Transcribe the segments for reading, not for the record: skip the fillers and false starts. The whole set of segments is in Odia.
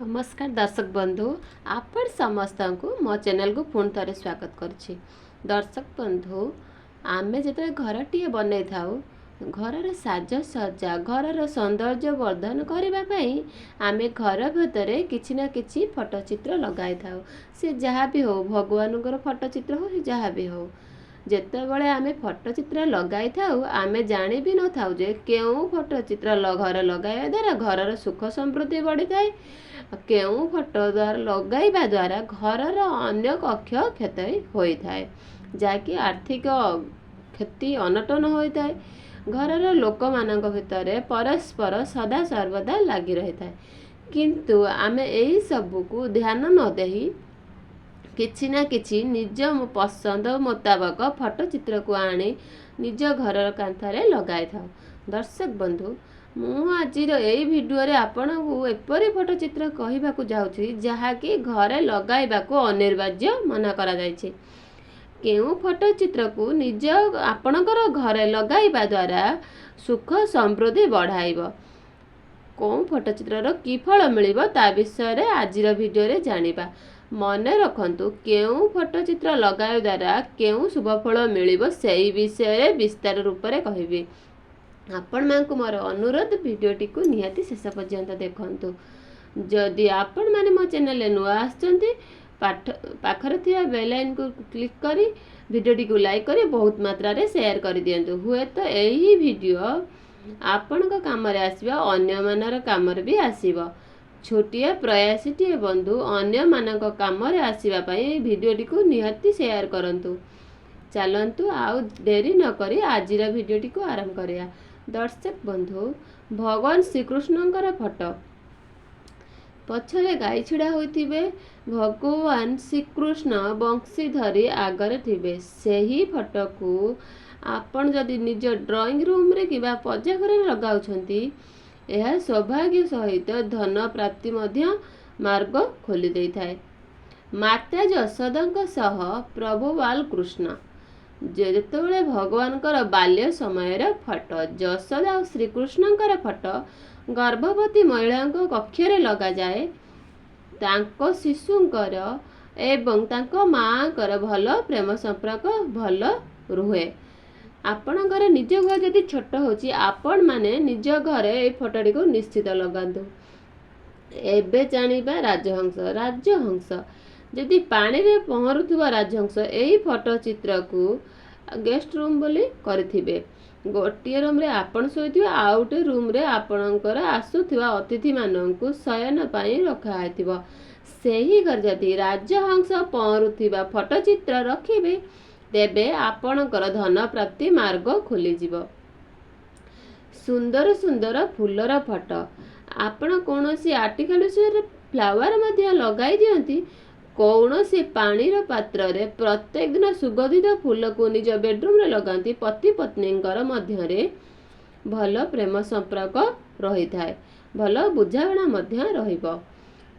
नमस्कार दर्शक बंधु आपण समस्त को मो चैनल को पुणी थे स्वागत करुच्ची। दर्शक बंधु आमे जो घरटी बनई था घर साजसज्जा घर सौंदर्य वर्धन करने आमे घर भीतर किसी ना किसी फटोचित्र लगाई था। सी जहाँ भी हो भगवान फटोचित्र हो जहाँ भी हो जेतेबेले आमे फटोचित्र लगाई थाउ आमे जानी भी न थाउ जे केउ फटोचित्र घर लगाइबा द्वारा घरर सुख समृद्धि बढ़ी थाए, केउ फटो द्वारा लगाइबा द्वारा घरर अन्य कक्ष क्षति होइथाए जाकि आर्थिक क्षति अनटन होइथाए। घरर लोक मानक भितर परस्पर सदा सर्वदा लगी रही थाए, किंतु आमे एही सब को ध्यान न देही किछि ना किछि निज पसंद मुताबक फटोचित्र को आनी निज घर कांथारे लगाई था। दर्शक बंधु मु आज यही वीडियो रे आपण को एपरी फटोचित्र कहबा को जाउछि जहाँकि घरे लगाइबा को अनिवार्य मना करा जायछि। केउ फटोचित्र को निज आपणकर घरे लगाइबा द्वारा सुख समृद्धि बढ़ाइब, कौन फटोचित्र की फल मिलिबो ता विषय रे आजिर वीडियो रे जानिबा। मने रखंतु केउ फटोचित्र लगाय द्वारा केउ शुभ फल मिलिबो सेही विषय रे विस्तार रूप रे कहबी। आपण मान को मोर अनुरोध वीडियोटी को निहाती शेष पर्यंत देखंतु। जदि आपण माने मो चैनल नुआ आछंती पाखर थिया बेल आइकन को क्लिक करी वीडियोटी को लाइक करी बहुत मात्रा रे शेयर कर दियंतु। हुए तो एही वीडियो आपण को काम रे आसीबा अन्य मानर काम रे भी आसीबो। छोटिया प्रयासटी बंधु अन्य मानक काम रे आसीबा पई वीडियोटी को निहाती शेयर करंतु। चलंतु आउ देरी न करी आजिर वीडियोटी को आरंभ करिया। दर्शक बंधु भगवान श्रीकृष्णकर फटो पछरे गाई छिड़ा होइथिबे, भगवान श्रीकृष्ण बंशी धरी आगरे थिबे। सेही फटो को आपण जदि निज ड्राइंग रूम रे किबा पूजा घर लगाउछंती यह सौभाग्य सहित धन प्राप्ति मध्य मार्ग खोली देई थाए। माता यशोदा सह प्रभु बालकृष्ण जेतेबेले भगवान बाल्य समय फटो यशोदा और श्रीकृष्ण फटो गर्भवती महिला कक्ष लगा जाए तांको शिशुंकर एवं तांको माँ कर भल प्रेम संपर्क भल रुहे। आपणकर निज घर जदि छोट होची आपण माने निज घरे ए फटोटी को निश्चित लगांतु। एबे जानिबा राजहंस। राजहंस जदि पानी रे पहरुथुवा राजहंस एही फटो चित्र को गेस्ट रूम बोली करथिबे। गोटिए रूम रे आपण सोइथिबे आउटे रूम रे आपणकर आसुथिबा अतिथि माननकु शयन पई रखा हैथिबो। सेही घर जदि राजहंस पहरुथिबा फटो चित्र रखिबे तेबे आपणकर धन प्राप्ति मार्ग खोली जीवो। सुंदर सुंदर फूलर फटो आपण कोनोसी आर्टिफिशियल फ्लावर मध्य लगाई दियंती। कौनसी पानीर पात्र रे प्रत्येक दिन सुगंधित फूल को निज बेडरूम रे लगांती। पति पत्नी मध्य रे भल प्रेम संपर्क रही थाए, भल बुझाणा मध्य रहिबो।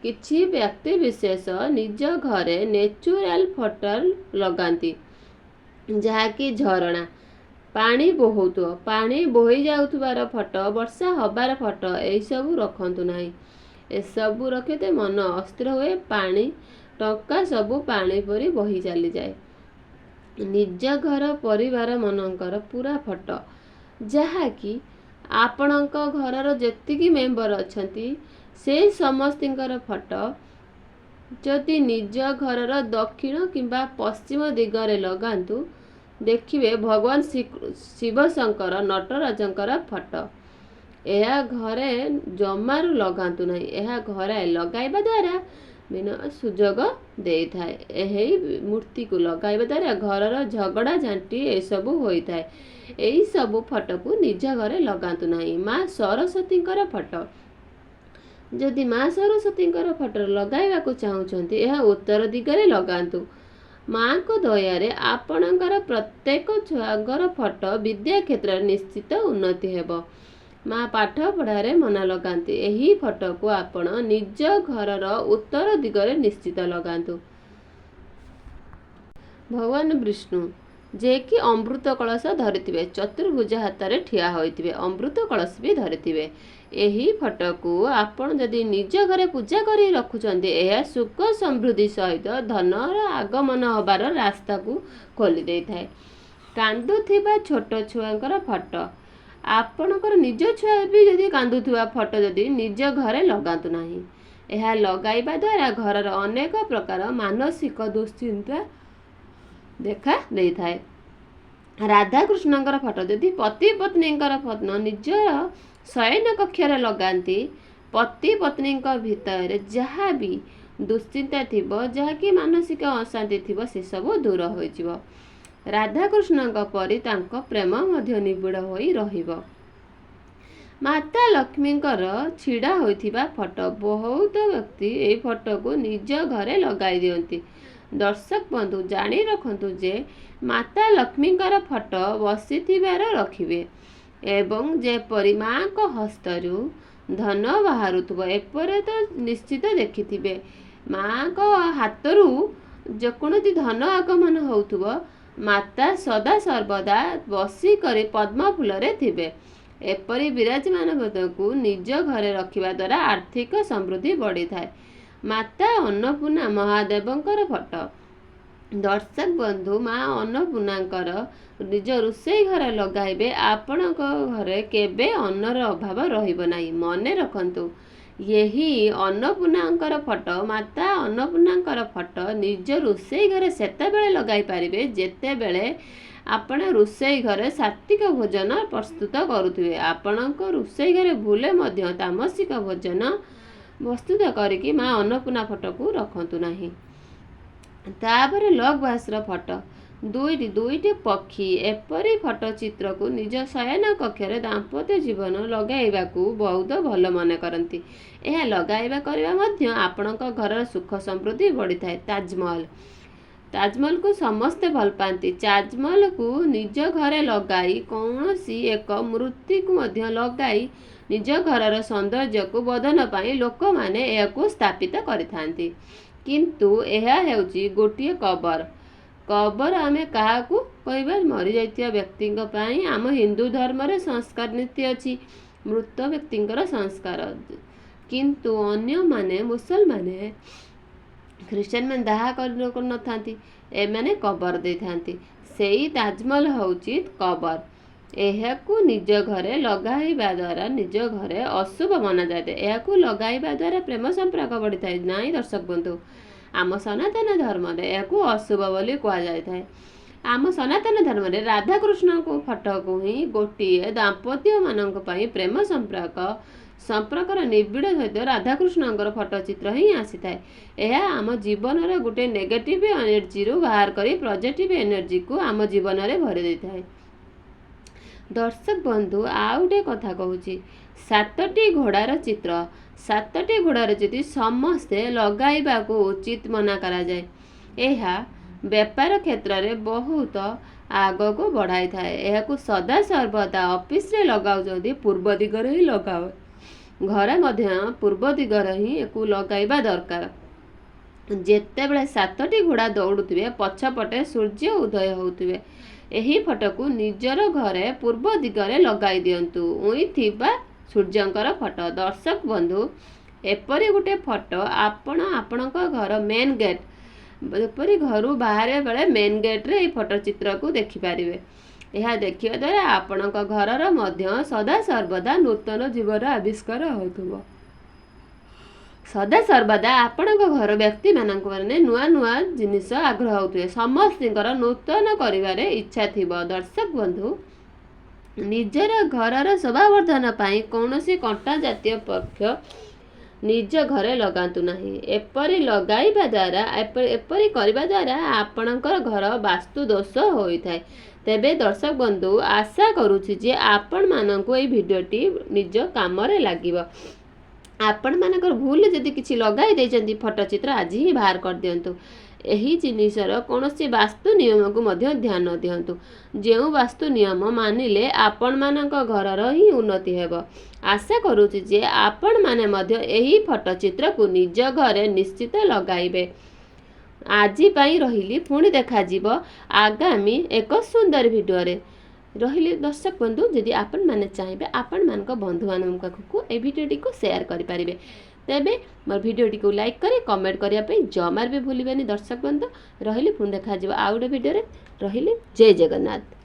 किछि व्यक्ति विशेष निज घरे नेचुरल फटर लगांती जहाँकि झरणा पानी बोहुतो पानी बोही जाउथबार फटो वर्षा हबार फटो एही सब रखंतु नाही। ए सब रखिते मन अस्थिर हुए, पानी टंका सबू पानी परी बही चली जाए। निज घर परिवार मनकर पूरा फटो जहाँकि आपणक घरर जेतिकी मेंबर अछंती से समस्तिंकर फटो जदि निज घरर दक्षिण किंबा पश्चिम दिगरे लगांतु देखिए भगवान शिव शंकर नटराजंकर फटो। यह घरे जमारू लगांतु नहीं, यह घरे लगाइबा द्वारा बिना सुजोग देई थाए। एही मूर्ति को लगाइबा द्वारा घरर झगड़ा झांटी ए सब होई थाए। एही सब फटो को निज घरे लगांतु नहीं। माँ सरस्वतींकर फटो जदि माँ सरस्वतींकर फटो लगाइबा को चाहुचंती यह उत्तर दिगरे लगांतु। माँ को दयारे आपणकर प्रत्येक छुआगर फटो विद्या क्षेत्र निश्चित उन्नति हेबो। माँ पाठ पढ़ारे मना लगांती। एही फटो को आपण निज घरर उत्तर दिगरे निश्चित लगांतु। भगवान विष्णु ଯେ କି ଅମୃତ କଳସ ଧରିଥିବେ, ଚତୁର୍ଭୁଜ ହାତରେ ଠିଆ ହୋଇଥିବେ, ଅମୃତ କଳସ ବି ଧରିଥିବେ। ଏହି ଫଟୋକୁ ଆପଣ ଯଦି ନିଜ ଘରେ ପୂଜା କରି ରଖୁଛନ୍ତି, ଏହା ସୁଖ ସମୃଦ୍ଧି ସହିତ ଧନର ଆଗମନ ହେବାର ରାସ୍ତାକୁ ଖୋଲି ଦେଇଥାଏ। କାନ୍ଦୁଥିବା ଛୋଟ ଛୁଆଙ୍କର ଫଟୋ, ଆପଣଙ୍କର ନିଜ ଛୁଆ ବି ଯଦି କାନ୍ଦୁଥିବା ଫଟୋ ଯଦି ନିଜ ଘରେ ଲଗାନ୍ତୁ ନାହିଁ। ଏହା ଲଗାଇବା ଦ୍ୱାରା ଘରର ଅନେକ ପ୍ରକାର ମାନସିକ ଦୁଶ୍ଚିନ୍ତା ଦେଖା ଦେଇଥାଏ। ରାଧାକୃଷ୍ଣଙ୍କର ଫଟୋ, ଯଦି ପତି ପତ୍ନୀଙ୍କର ଫଟୋ ନିଜର ଶୟନ କକ୍ଷରେ ଲଗାନ୍ତି, ପତି ପତ୍ନୀଙ୍କ ଭିତରେ ଯାହା ବି ଦୁଶ୍ଚିନ୍ତା ଥିବ, ଯାହାକି ମାନସିକ ଅଶାନ୍ତି ଥିବ, ସେସବୁ ଦୂର ହୋଇଯିବ। ରାଧାକୃଷ୍ଣଙ୍କ ପରି ତାଙ୍କ ପ୍ରେମ ମଧ୍ୟ ନିବିଡ଼ ହୋଇ ରହିବ। ମାତା ଲକ୍ଷ୍ମୀଙ୍କର ଛିଡ଼ା ହୋଇଥିବା ଫଟୋ, ବହୁତ ବ୍ୟକ୍ତି ଏହି ଫଟୋକୁ ନିଜ ଘରେ ଲଗାଇ ଦିଅନ୍ତି। ଦର୍ଶକ ବନ୍ଧୁ, ଜାଣି ରଖନ୍ତୁ ଯେ ମାତା ଲକ୍ଷ୍ମୀଙ୍କର ଫଟୋ ବସିଥିବାର ରଖିବେ ଏବଂ ଯେପରି ମାଙ୍କ ହସ୍ତରୁ ଧନ ବାହାରୁଥିବ ଏପରି ତ ନିଶ୍ଚିତ ଦେଖିଥିବେ। ମାଙ୍କ ହାତରୁ ଯେକୌଣସି ଧନ ଆଗମନ ହେଉଥିବ, ମାତା ସଦା ସର୍ବଦା ବସିକରି ପଦ୍ମ ଫୁଲରେ ଥିବେ। ଏପରି ବିରାଜମାନ ପଦକୁ ନିଜ ଘରେ ରଖିବା ଦ୍ୱାରା ଆର୍ଥିକ ସମୃଦ୍ଧି ବଢ଼ିଥାଏ। ମାତା ଅନ୍ନପୂର୍ଣ୍ଣା ମହାଦେବଙ୍କର ଫଟୋ, ଦର୍ଶକ ବନ୍ଧୁ, ମା ଅନ୍ନପୂର୍ଣ୍ଣାଙ୍କର ନିଜ ରୋଷେଇ ଘରେ ଲଗାଇବେ, ଆପଣଙ୍କ ଘରେ କେବେ ଅନ୍ନର ଅଭାବ ରହିବ ନାହିଁ। ମନେ ରଖନ୍ତୁ, ଏହି ଅନ୍ନପୂର୍ଣ୍ଣାଙ୍କର ଫଟୋ, ମାତା ଅନ୍ନପୂର୍ଣ୍ଣାଙ୍କର ଫଟୋ ନିଜ ରୋଷେଇ ଘରେ ସେତେବେଳେ ଲଗାଇ ପାରିବେ ଯେତେବେଳେ ଆପଣ ରୋଷେଇ ଘରେ ସାତ୍ତ୍ୱିକ ଭୋଜନ ପ୍ରସ୍ତୁତ କରୁଥିବେ। ଆପଣଙ୍କ ରୋଷେଇ ଘରେ ଭୁଲେ ମଧ୍ୟ ତାମସିକ ଭୋଜନ ପ୍ରସ୍ତୁତ କରିକି ମା ଅନ୍ନପୂର୍ଣ୍ଣା ଫଟୋକୁ ରଖନ୍ତୁ ନାହିଁ। ତାପରେ ଲକ୍ ବାସର ଫଟୋ, ଦୁଇଟି ପକ୍ଷୀ, ଏପରି ଫଟୋ ଚିତ୍ରକୁ ନିଜ ଶୟନ କକ୍ଷରେ ଦାମ୍ପତ୍ୟ ଜୀବନ ଲଗାଇବାକୁ ବହୁତ ଭଲ ମନେ କରନ୍ତି। ଏହା ଲଗାଇବା କରିବା ମଧ୍ୟ ଆପଣଙ୍କ ଘରର ସୁଖ ସମୃଦ୍ଧି ବଢ଼ିଥାଏ। ତାଜମହଲକୁ ସମସ୍ତେ ଭଲ ପାଆନ୍ତି। ତାଜମହଲକୁ ନିଜ ଘରେ ଲଗାଇ କୌଣସି ଏକ ମୂର୍ତ୍ତିକୁ ମଧ୍ୟ ଲଗାଇ ନିଜ ଘରର ସୌନ୍ଦର୍ଯ୍ୟକୁ ବର୍ଦ୍ଧନ ପାଇଁ ଲୋକମାନେ ଏହାକୁ ସ୍ଥାପିତ କରିଥାନ୍ତି। କିନ୍ତୁ ଏହା ହେଉଛି ଗୋଟିଏ କବର। କବର ଆମେ କାହାକୁ କହିବା? ମରିଯାଇଥିବା ବ୍ୟକ୍ତିଙ୍କ ପାଇଁ ଆମ ହିନ୍ଦୁ ଧର୍ମରେ ସଂସ୍କାର ନୀତି ଅଛି, ମୃତ ବ୍ୟକ୍ତିଙ୍କର ସଂସ୍କାର। କିନ୍ତୁ ଅନ୍ୟମାନେ, ମୁସଲମାନେ, ଖ୍ରୀଷ୍ଟିଆନମାନେ ଦାହ କରିନଥାନ୍ତି, ଏମାନେ କବର ଦେଇଥାନ୍ତି। ସେଇ ତାଜମହଲ ହେଉଛି କବର। ଏହାକୁ ନିଜ ଘରେ ଲଗାଇବା ଦ୍ୱାରା ନିଜ ଘରେ ଅଶୁଭ ମନାଯାଇଥାଏ। ଏହାକୁ ଲଗାଇବା ଦ୍ୱାରା ପ୍ରେମ ସମ୍ପର୍କ ବଢ଼ିଥାଏ ନାହିଁ। ଦର୍ଶକ ବନ୍ଧୁ, ଆମ ସନାତନ ଧର୍ମରେ ଏହାକୁ ଅଶୁଭ ବୋଲି କୁହାଯାଇଥାଏ। ଆମ ସନାତନ ଧର୍ମରେ ରାଧାକୃଷ୍ଣଙ୍କ ଫଟୋକୁ ହିଁ ଗୋଟିଏ ଦାମ୍ପତ୍ୟମାନଙ୍କ ପାଇଁ ପ୍ରେମ ସମ୍ପର୍କର ନିବିଡ଼ ସହିତ ରାଧାକୃଷ୍ଣଙ୍କର ଫଟୋ ଚିତ୍ର ହିଁ ଆସିଥାଏ। ଏହା ଆମ ଜୀବନର ଗୋଟେ ନେଗେଟିଭ୍ ଏନର୍ଜିରୁ ବାହାର କରି ପଜିଟିଭ୍ ଏନର୍ଜିକୁ ଆମ ଜୀବନରେ ଭରି ଦେଇଥାଏ। ଦର୍ଶକ ବନ୍ଧୁ, ଆଉ ଗୋଟେ କଥା କହୁଛି, 7ଟି ଘୋଡ଼ାର ଚିତ୍ର। 7ଟି ଘୋଡ଼ାର ଚିତ୍ର ସମସ୍ତେ ଲଗାଇବାକୁ ଉଚିତ ମନା କରାଯାଏ। ଏହା ବେପାର କ୍ଷେତ୍ରରେ ବହୁତ ଆଗକୁ ବଢ଼ାଇଥାଏ। ଏହାକୁ ସଦା ସର୍ବଦା ଅଫିସରେ ଲଗାଉଛନ୍ତି, ପୂର୍ବ ଦିଗରେ ହିଁ ଲଗାଅ। ଘରେ ମଧ୍ୟ ପୂର୍ବ ଦିଗରେ ହିଁ ଏକୁ ଲଗାଇବା ଦରକାର। ଯେତେବେଳେ 7ଟି ଘୋଡ଼ା ଦୌଡ଼ୁଥିବେ, ପଛପଟେ ସୂର୍ଯ୍ୟ ଉଦୟ ହେଉଥିବେ। ଏହି ଫଟୋକୁ ନିଜର ଘରେ ପୂର୍ବ ଦିଗରେ ଲଗାଇ ଦିଅନ୍ତୁ। ଉଇଁଥିବା ସୂର୍ଯ୍ୟଙ୍କର ଫଟୋ। ଦର୍ଶକ ବନ୍ଧୁ, ଏପରି ଗୋଟେ ଫଟୋ ଆପଣ ଆପଣଙ୍କ ଘର ମେନ୍ ଗେଟ୍, ଯେପରି ଘରୁ ବାହାରିବା ବେଳେ ମେନ୍ ଗେଟ୍ରେ ଏହି ଫଟୋ ଚିତ୍ରକୁ ଦେଖିପାରିବେ। ଏହା ଦେଖିବା ଦ୍ୱାରା ଆପଣଙ୍କ ଘରର ମଧ୍ୟ ସଦା ସର୍ବଦା ନୂତନ ଜୀବନ ଆବିଷ୍କାର ହେଉଥିବ। ସଦା ସର୍ବଦା ଆପଣଙ୍କ ଘର ବ୍ୟକ୍ତିମାନଙ୍କୁ ନୂଆ ନୂଆ ଜିନିଷ ଆଗ୍ରହ ହେଉଥିବେ। ସମସ୍ତଙ୍କର ନୂତନ କରିବାରେ ଇଚ୍ଛା ଥିବ। ଦର୍ଶକ ବନ୍ଧୁ, ନିଜର ଘରର ଶୋଭାବର୍ଦ୍ଧନ ପାଇଁ କୌଣସି କଣ୍ଟା ଜାତୀୟ ବୃକ୍ଷ ନିଜ ଘରେ ଲଗାନ୍ତୁ ନାହିଁ। ଏପରି କରିବା ଦ୍ୱାରା ଆପଣଙ୍କର ଘର ବାସ୍ତୁ ଦୋଷ ହୋଇଥାଏ। ତେବେ ଦର୍ଶକ ବନ୍ଧୁ, ଆଶା କରୁଛି ଯେ ଆପଣମାନଙ୍କୁ ଏହି ଭିଡ଼ିଓଟି ନିଜ କାମରେ ଲାଗିବ। ଆପଣମାନଙ୍କର ଭୁଲ ଯଦି କିଛି ଲଗାଇ ଦେଇଛନ୍ତି ଫଟୋ ଚିତ୍ର, ଆଜି ହିଁ ବାହାର କରିଦିଅନ୍ତୁ। ଏହି ଜିନିଷର କୌଣସି ବାସ୍ତୁ ନିୟମକୁ ମଧ୍ୟ ଧ୍ୟାନ ଦିଅନ୍ତୁ। ଯେଉଁ ବାସ୍ତୁ ନିୟମ ମାନିଲେ ଆପଣମାନଙ୍କ ଘରର ହିଁ ଉନ୍ନତି ହେବ। ଆଶା କରୁଛି ଯେ ଆପଣମାନେ ମଧ୍ୟ ଏହି ଫଟୋ ଚିତ୍ରକୁ ନିଜ ଘରେ ନିଶ୍ଚିତ ଲଗାଇବେ। ଆଜି ପାଇଁ ରହିଲି, ପୁଣି ଦେଖାଯିବ ଆଗାମୀ ଏକ ସୁନ୍ଦର ଭିଡ଼ିଓରେ। ରହିଲି ଦର୍ଶକ ବନ୍ଧୁ, ଯଦି ଆପଣମାନେ ଚାହିଁବେ ଆପଣମାନଙ୍କ ବନ୍ଧୁମାନଙ୍କ ପାଖକୁ ଏ ଭିଡ଼ିଓଟିକୁ ସେୟାର କରିପାରିବେ। ତେବେ ମୋର ଭିଡ଼ିଓଟିକୁ ଲାଇକ୍ କରି କମେଣ୍ଟ କରିବା ପାଇଁ ଜମାରୁ ବି ଭୁଲିବେନି ଦର୍ଶକ ବନ୍ଧୁ। ରହିଲି, ପୁଣି ଦେଖାଯିବ ଆଉ ଗୋଟେ ଭିଡ଼ିଓରେ। ରହିଲି, ଜୟ ଜଗନ୍ନାଥ।